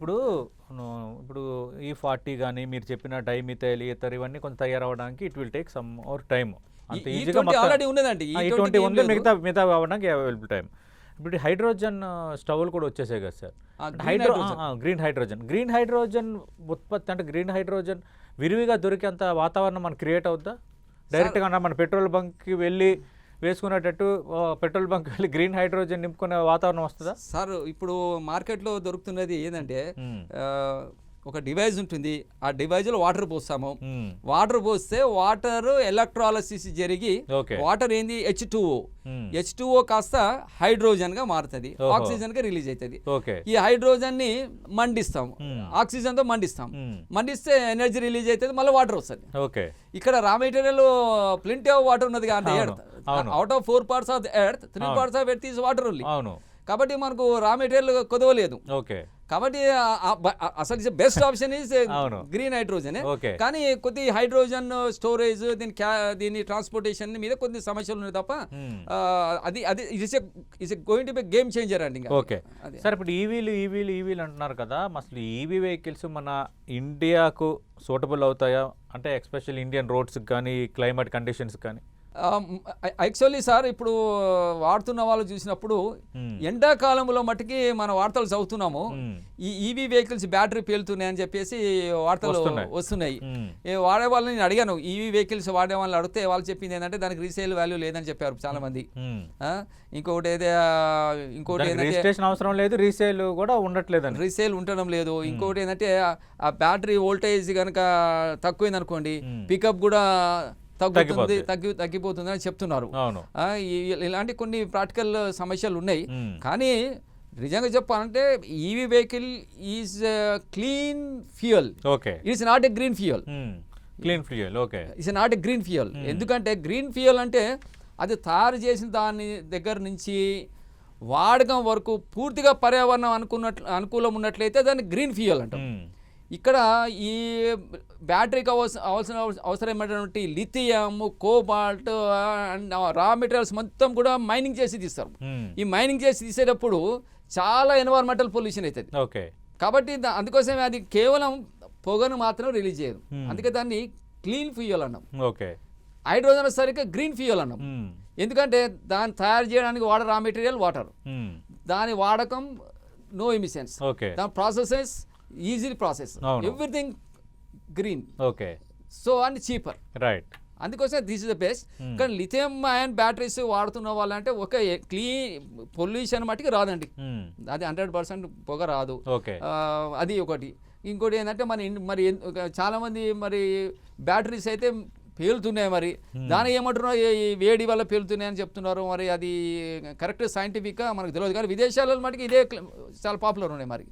ఇప్పుడు ఇప్పుడు E40 కానీ మీరు చెప్పిన డైమిథైల్ ఈథర్ ఇవన్నీ కొంచెం తయారవడానికి it will take some more time. అంత ఈజీగా ఆల్రెడీ ఉన్నదండి. E20 ఉంది, మిగతా అవ్వడానికి అవైలబుల్ టైం. ఇప్పుడు హైడ్రోజన్ స్టవ్లు కూడా వచ్చేసాయి కదా సార్. గ్రీన్ హైడ్రోజన్ ఉత్పత్తి అంటే గ్రీన్ హైడ్రోజన్ విరివిగా దొరికేంత వాతావరణం మనకు క్రియేట్ అవుద్దా? డైరెక్ట్గా మన పెట్రోల్ బంక్కి వెళ్ళి వేసుకునేటట్టు పెట్రోల్ బంక్ వెళ్ళి గ్రీన్ హైడ్రోజన్ నింపుకునే వాతావరణం వస్తుందా సార్? ఇప్పుడు మార్కెట్లో దొరుకుతున్నది ఏంటంటే ఒక డివైస్ ఉంటుంది. ఆ డివైజ్లో వాటర్ పోస్తాము. వాటర్ పోస్తే వాటర్ ఎలక్ట్రాలసిస్ జరిగి వాటర్ ఏంది H2O కాస్త హైడ్రోజన్ గా మారుతుంది, ఆక్సిజన్ గా రిలీజ్ అవుతుంది. ఈ హైడ్రోజన్ ని మండిస్తాం, ఆక్సిజన్ తో మండిస్తే ఎనర్జీ రిలీజ్ అవుతుంది, మళ్ళీ వాటర్ వస్తుంది. ఇక్కడ raw material plenty of water ఉన్నది కాబట్టి out of 4 parts of earth 3 parts of earth is water only. కాబట్టి మనకు రా మెటీరియల్ కొదవలేదు. కాబట్టి అసలు best option is green hydrogen. కానీ కొద్ది హైడ్రోజన్ స్టోరేజ్ దీని ట్రాన్స్పోర్టేషన్ మీద కొన్ని సమస్యలు ఉన్నాయి తప్ప అది it's going to be game changer అండి. సార్ ఇప్పుడు ఈవీలు అంటున్నారు కదా, అసలు ఈవీ వెహికల్స్ మన ఇండియాకు సూటబుల్ అవుతాయా? అంటే ఎస్పెషల్ ఇండియన్ రోడ్స్ కానీ క్లైమేట్ కండిషన్స్ కానీ. యాక్చువల్లీ సార్ ఇప్పుడు వాడుతున్న వాళ్ళు చూసినప్పుడు ఎండాకాలంలో మట్టుకి మన వార్తలు చదువుతున్నాము, ఈ ఈవీ వెహికల్స్ బ్యాటరీ పేలుతున్నాయి అని చెప్పేసి వార్తలు వస్తున్నాయి. వాడే వాళ్ళని నేను అడిగాను, ఈవీ వెహికల్స్ వాడే వాళ్ళని అడిగితే వాళ్ళు చెప్పింది ఏంటంటే దానికి రీసేల్ వాల్యూ లేదని చెప్పారు చాలా మంది. ఇంకోటి రిజిస్ట్రేషన్ అవసరం లేదు, రీసేల్ కూడా ఉండట్లేదు, రీసేల్ ఉండడం లేదు. ఇంకోటి ఏంటంటే ఆ బ్యాటరీ వోల్టేజ్ కనుక తక్కువైంది అనుకోండి, పికప్ కూడా తగ్గిపోతుంది అని చెప్తున్నారు. ఇలాంటి కొన్ని ప్రాక్టికల్ సమస్యలు ఉన్నాయి. కానీ నిజంగా చెప్పాలంటే EV vehicle is clean fuel, it's not a green fuel. It's not a green fuel. ఎందుకంటే గ్రీన్ ఫ్యూయల్ అంటే అది తయారు చేసిన దాని దగ్గర నుంచి వాడకం వరకు పూర్తిగా పర్యావరణం అనుకూలం ఉన్నట్లయితే దాన్ని గ్రీన్ ఫ్యూయల్ అంటాం. ఇక్కడ ఈ బ్యాటరీకి అవసరమైనటువంటి లిథియం, కోబాల్ట్ అండ్ రా మెటీరియల్స్ మొత్తం కూడా మైనింగ్ చేసి తీస్తారు. ఈ మైనింగ్ చేసి తీసేటప్పుడు చాలా ఎన్వైరన్మెంటల్ పొల్యూషన్ అవుతుంది. కాబట్టి అందుకోసమే అది కేవలం పొగను మాత్రం రిలీజ్ చేయదు. అందుకే దాన్ని క్లీన్ ఫ్యూయల్ అన్నాం. హైడ్రోజన్ సరిగ్గా గ్రీన్ ఫ్యూయల్ అన్నాం. ఎందుకంటే దాన్ని తయారు చేయడానికి వాడే రా మెటీరియల్ వాటర్, దాని వాడకం నో ఎమిషన్స్, దాని processes easy process, everything green, so and cheaper. అందుకోసం దిస్ ఇస్ ద బెస్ట్. కానీ లిథియం అయన్ బ్యాటరీస్ వాడుతున్న వాళ్ళంటే ఒక క్లీన్ పొల్యూషన్ మట్టికి రాదండి, అది 100% పొగ రాదు. అది ఒకటి. ఇంకోటి ఏంటంటే మరి చాలా మంది మరి బ్యాటరీస్ అయితే పేలుతున్నాయి, మరి దాని ఏమంటున్నారు వేడి వల్ల పేలుతున్నాయి అని చెప్తున్నారు. మరి అది కరెక్ట్ సైంటిఫిక్గా మనకు తెలియదు, కానీ విదేశాలలో మటుకు ఇదే చాలా పాపులర్ ఉన్నాయి మరి.